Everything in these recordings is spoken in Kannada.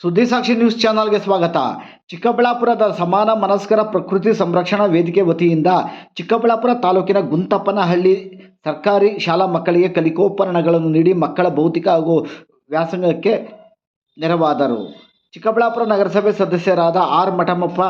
ಸುದ್ದಿಸಾಕ್ಷಿ ನ್ಯೂಸ್ ಚಾನಲ್ಗೆ ಸ್ವಾಗತ. ಚಿಕ್ಕಬಳ್ಳಾಪುರದ ಸಮಾನ ಮನಸ್ಕರ ಪ್ರಕೃತಿ ಸಂರಕ್ಷಣಾ ವೇದಿಕೆ ವತಿಯಿಂದ ಚಿಕ್ಕಬಳ್ಳಾಪುರ ತಾಲೂಕಿನ ಗುಂತಪ್ಪನಹಳ್ಳಿ ಸರ್ಕಾರಿ ಶಾಲಾ ಮಕ್ಕಳಿಗೆ ಕಲಿಕೋಪಕರಣಗಳನ್ನು ನೀಡಿ ಮಕ್ಕಳ ಭೌತಿಕ ಹಾಗೂ ವ್ಯಾಸಂಗಕ್ಕೆ ನೆರವಾದರು. ಚಿಕ್ಕಬಳ್ಳಾಪುರ ನಗರಸಭೆ ಸದಸ್ಯರಾದ ಆರ್ ಮಠಮಪ್ಪ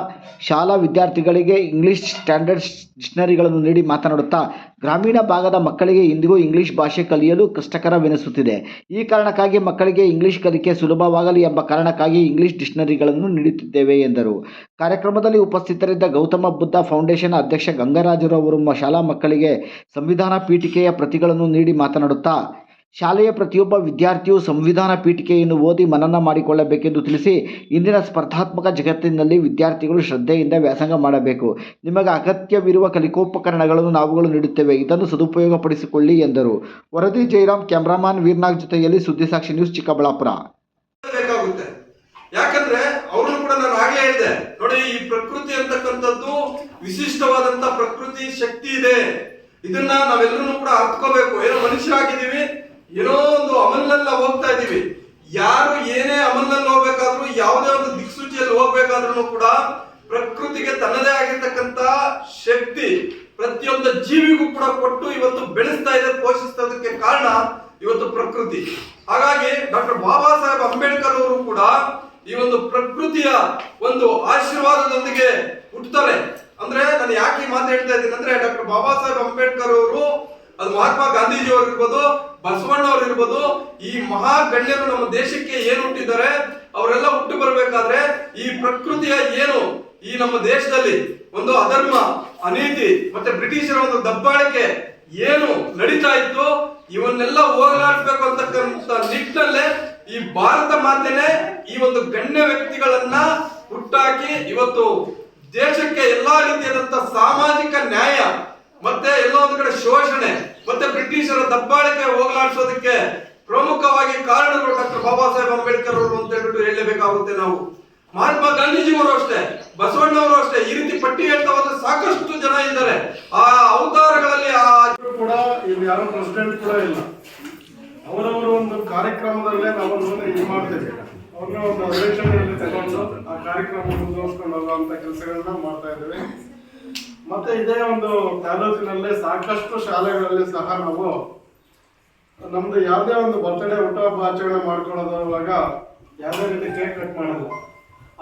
ಶಾಲಾ ವಿದ್ಯಾರ್ಥಿಗಳಿಗೆ ಇಂಗ್ಲಿಷ್ ಸ್ಟ್ಯಾಂಡರ್ಡ್ ಡಿಕ್ಷನರಿಗಳನ್ನು ನೀಡಿ ಮಾತನಾಡುತ್ತಾ, ಗ್ರಾಮೀಣ ಭಾಗದ ಮಕ್ಕಳಿಗೆ ಇಂದಿಗೂ ಇಂಗ್ಲಿಷ್ ಭಾಷೆ ಕಲಿಯಲು ಕಷ್ಟಕರವೆನಿಸುತ್ತಿದೆ. ಈ ಕಾರಣಕ್ಕಾಗಿ ಮಕ್ಕಳಿಗೆ ಇಂಗ್ಲಿಷ್ ಕಲಿಕೆ ಸುಲಭವಾಗಲಿ ಎಂಬ ಕಾರಣಕ್ಕಾಗಿ ಇಂಗ್ಲಿಷ್ ಡಿಕ್ಷನರಿಗಳನ್ನು ನೀಡುತ್ತಿದ್ದೇವೆ ಎಂದರು. ಕಾರ್ಯಕ್ರಮದಲ್ಲಿ ಉಪಸ್ಥಿತರಿದ್ದ ಗೌತಮ ಬುದ್ಧ ಫೌಂಡೇಶನ್ ಅಧ್ಯಕ್ಷ ಗಂಗರಾಜುರವರು ಶಾಲಾ ಮಕ್ಕಳಿಗೆ ಸಂವಿಧಾನ ಪೀಠಿಕೆಯ ಪ್ರತಿಗಳನ್ನು ನೀಡಿ ಮಾತನಾಡುತ್ತಾ, ಶಾಲೆಯ ಪ್ರತಿಯೊಬ್ಬ ವಿದ್ಯಾರ್ಥಿಯು ಸಂವಿಧಾನ ಪೀಠಿಕೆಯನ್ನು ಓದಿ ಮನನ ಮಾಡಿಕೊಳ್ಳಬೇಕೆಂದು ತಿಳಿಸಿ, ಇಂದಿನ ಸ್ಪರ್ಧಾತ್ಮಕ ಜಗತ್ತಿನಲ್ಲಿ ವಿದ್ಯಾರ್ಥಿಗಳು ಶ್ರದ್ಧೆಯಿಂದ ವ್ಯಾಸಂಗ ಮಾಡಬೇಕು. ನಿಮಗೆ ಅಗತ್ಯವಿರುವ ಕಲಿಕೋಪಕರಣಗಳನ್ನು ನಾವುಗಳು ನೀಡುತ್ತೇವೆ, ಇದನ್ನು ಸದುಪಯೋಗಪಡಿಸಿಕೊಳ್ಳಿ ಎಂದರು. ವರದಿ ಜಯರಾಮ್, ಕ್ಯಾಮರಾಮನ್ ವೀರನಾಗ್ ಜೊತೆಯಲ್ಲಿ ಸುದ್ದಿಸಾಕ್ಷಿ ನ್ಯೂಸ್, ಚಿಕ್ಕಬಳ್ಳಾಪುರ. ಯಾಕಂದ್ರೆ ಅವ್ರನ್ನು ಕೂಡ ನಾನು ಆಗ್ಲೇ ಹೇಳಿದೆ ನೋಡಿ, ಈ ಪ್ರಕೃತಿ ಅಂತಕ್ಕಂಥದ್ದು ವಿಶಿಷ್ಟವಾದಂತ ಪ್ರಕೃತಿ ಶಕ್ತಿ ಇದೆ. ಇದನ್ನ ನಾವೆಲ್ಲರೂ ಕೂಡ ಅರ್ಥಕೋಬೇಕು. ಏನೋ ಮನುಷ್ಯರಾಗಿದ್ದೀವಿ, ಏನೋ ಒಂದು ಅಮಲ್ನೆಲ್ಲ ಹೋಗ್ತಾ ಇದೀವಿ. ಯಾರು ಏನೇ ಅಮಲ್ನಲ್ಲಿ ಹೋಗ್ಬೇಕಾದ್ರೂ, ಯಾವುದೇ ಒಂದು ದಿಕ್ಸೂಚಿಯಲ್ಲಿ ಹೋಗ್ಬೇಕಾದ್ರೂ ಕೂಡ ಪ್ರಕೃತಿಗೆ ತನ್ನದೇ ಆಗಿರ್ತಕ್ಕಂತ ಶಕ್ತಿ ಪ್ರತಿಯೊಂದು ಜೀವಿಗೂ ಕೂಡ ಕೊಟ್ಟು ಇವತ್ತು ಬೆಳೆಸ್ತಾ ಇದೆ, ಪೋಷಿಸೋದಕ್ಕೆ ಕಾರಣ ಇವತ್ತು ಪ್ರಕೃತಿ. ಹಾಗಾಗಿ ಡಾಕ್ಟರ್ ಬಾಬಾ ಸಾಹೇಬ್ ಅಂಬೇಡ್ಕರ್ ಅವರು ಕೂಡ ಈ ಒಂದು ಪ್ರಕೃತಿಯ ಒಂದು ಆಶೀರ್ವಾದದೊಂದಿಗೆ ಹುಟ್ಟುತ್ತಾರೆ. ಅಂದ್ರೆ ನಾನು ಯಾಕೆ ಈ ಮಾತು ಹೇಳ್ತಾ ಇದ್ದೀನಿ ಅಂದ್ರೆ, ಡಾಕ್ಟರ್ ಬಾಬಾ ಸಾಹೇಬ್ ಅಂಬೇಡ್ಕರ್ ಅವರು, ಅದು ಮಹಾತ್ಮ ಗಾಂಧೀಜಿ ಅವರು ಇರ್ಬೋದು, ಬಸವಣ್ಣ ಅವರು ಇರ್ಬೋದು, ಈ ಮಹಾ ಗಣ್ಯರು ನಮ್ಮ ದೇಶಕ್ಕೆ ಏನು ಹುಟ್ಟಿದ್ದಾರೆ, ಅವರೆಲ್ಲ ಹುಟ್ಟು ಬರಬೇಕಾದ್ರೆ ಈ ಪ್ರಕೃತಿಯ ಏನು ಈ ನಮ್ಮ ದೇಶದಲ್ಲಿ ಒಂದು ಅಧರ್ಮ, ಅನೀತಿ ಮತ್ತೆ ಬ್ರಿಟಿಷರ ಒಂದು ದಬ್ಬಾಳಿಕೆ ಏನು ನಡೀತಾ ಇತ್ತು, ಇವನ್ನೆಲ್ಲ ಹೋಗಲಾಡಿಸಬೇಕು ಅಂತಕ್ಕಂಥ ನಿಟ್ಟಿನಲ್ಲೇ ಈ ಭಾರತ ಮಾತೆನೆ ಈ ಒಂದು ಗಣ್ಯ ವ್ಯಕ್ತಿಗಳನ್ನ ಹುಟ್ಟಾಕಿ ಇವತ್ತು ದೇಶಕ್ಕೆ ಎಲ್ಲಾ ರೀತಿಯಾದಂತ ಸಾಮಾಜಿಕ ನ್ಯಾಯ ಮತ್ತೆ ಎಲ್ಲೋ ಒಂದು ಕಡೆ ಶೋಷಣೆ ಮತ್ತೆ ಬ್ರಿಟಿಷರ ದಬ್ಬಾಳಿಕೆ ಹೋಗಲಾಡಿಸೋದಕ್ಕೆ ಪ್ರಮುಖವಾಗಿ ಕಾರಣಗಳು ಡಾಕ್ಟರ್ ಬಾಬಾ ಸಾಹೇಬ್ ಅಂಬೇಡ್ಕರ್ ಅವರು ಅಂತ ಹೇಳ್ಬಿಟ್ಟು ಹೇಳಲೇಬೇಕಾಗುತ್ತೆ ನಾವು. ಮಹಾತ್ಮ ಗಾಂಧೀಜಿಯವರು ಅಷ್ಟೇ, ಬಸವಣ್ಣವರು ಅಷ್ಟೇ, ಈ ರೀತಿ ಪಟ್ಟಿ ಹೇಳ್ತಾ ಹೋದ್ರೆ ಸಾಕಷ್ಟು ಜನ ಇದ್ದಾರೆ. ಆ ಅವತಾರಗಳಲ್ಲಿ ಕೂಡ ಇಲ್ಲಿ ಯಾರೋ ಪ್ರೆಸಿಡೆಂಟ್ ಕೂಡ ಇಲ್ಲ. ಅವರವರು ಒಂದು ಕಾರ್ಯಕ್ರಮದಲ್ಲೇ ನಾವನ್ನು ಇದು ಮಾಡ್ತೇವೆ. ಅವ್ರನ್ನ ಒಂದು ಅಧಿವೇಶನದಲ್ಲಿ ತಗೊಂಡು ಆ ಕಾರ್ಯಕ್ರಮ ಮುಂದುವರಿಸ್ಕೊಂಡು ಹೋಗುವಂತ ಕೆಲಸಗಳನ್ನ ಮಾಡ್ತಾ ಇದ್ದೇವೆ. ಮತ್ತೆ ಇದೇ ಒಂದು ತಾಲೂಕಿನಲ್ಲೇ ಸಾಕಷ್ಟು ಶಾಲೆಗಳಲ್ಲಿ ಸಹ ನಾವು ನಮ್ದು ಯಾವುದೇ ಒಂದು ಬರ್ತ್ಡೇ ಹುಟ್ಟುಹಬ್ಬ ಆಚರಣೆ ಮಾಡ್ಕೊಳ್ಳೋದುವಾಗ ಯಾವುದೇ ರೀತಿ ಕೇಕ್ ಕಟ್ ಮಾಡಲ್ಲ.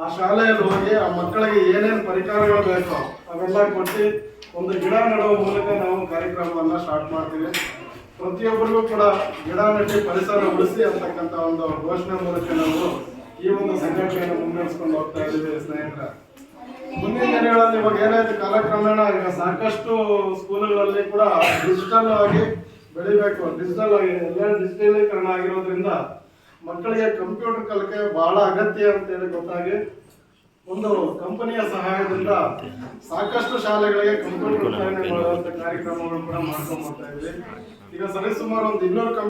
ಆ ಶಾಲೆಯಲ್ಲಿ ಹೋಗಿ ಆ ಮಕ್ಕಳಿಗೆ ಏನೇನು ಪರಿಕರಗಳು ಬೇಕೋ ಅವೆಲ್ಲ ಕೊಟ್ಟು ಒಂದು ಗಿಡ ನೆಡುವ ಮೂಲಕ ನಾವು ಕಾರ್ಯಕ್ರಮವನ್ನು ಸ್ಟಾರ್ಟ್ ಮಾಡ್ತೀವಿ. ಪ್ರತಿಯೊಬ್ಬರಿಗೂ ಕೂಡ ಗಿಡ ನೆಟ್ಟಿ ಪರಿಸರ ಉಳಿಸಿ ಅಂತಕ್ಕಂಥ ಒಂದು ಘೋಷಣೆ ಮೂಲಕ ನಾವು ಈ ಒಂದು ಸಂಘಟನೆಯನ್ನು ಮುನ್ನಡೆಸ್ಕೊಂಡು ಹೋಗ್ತಾ ಇದ್ದೀವಿ ಸ್ನೇಹಿತರೆ. ಮುಂದಿನ ದಿನಗಳಲ್ಲಿ ಇವಾಗ ಏನಾಯ್ತು, ಕಾಲಕ್ರಮೇಣ ಈಗ ಸಾಕಷ್ಟು ಸ್ಕೂಲ್ಗಳಲ್ಲಿ ಕೂಡ ಡಿಜಿಟಲ್ ಆಗಿ ಬೆಳಿಬೇಕು. ಡಿಜಿಟಲ್ ಆಗಿ ಎಲ್ಲ ಡಿಜಿಟಲೀಕರಣ ಆಗಿರೋದ್ರಿಂದ ಮಕ್ಕಳಿಗೆ ಕಂಪ್ಯೂಟರ್ ಕಲಿಕೆ ಬಹಳ ಅಗತ್ಯ ಅಂತೇಳಿ ಗೊತ್ತಾಗಿ ಒಂದು ಕಂಪನಿಯ ಸಹಾಯದಿಂದ ಸಾಕಷ್ಟು ಶಾಲೆಗಳಿಗೆ ಕಂಪ್ಯೂಟರ್ ವಿತರಣೆ ಮಾಡುವಂತ ಕಾರ್ಯಕ್ರಮಗಳು ಕೂಡ ಮಾಡ್ಕೊಂಡು ಬರ್ತಾ ಇದ್ವಿ. ಈಗ ಸರಿಸುಮಾರು ಒಂದು 200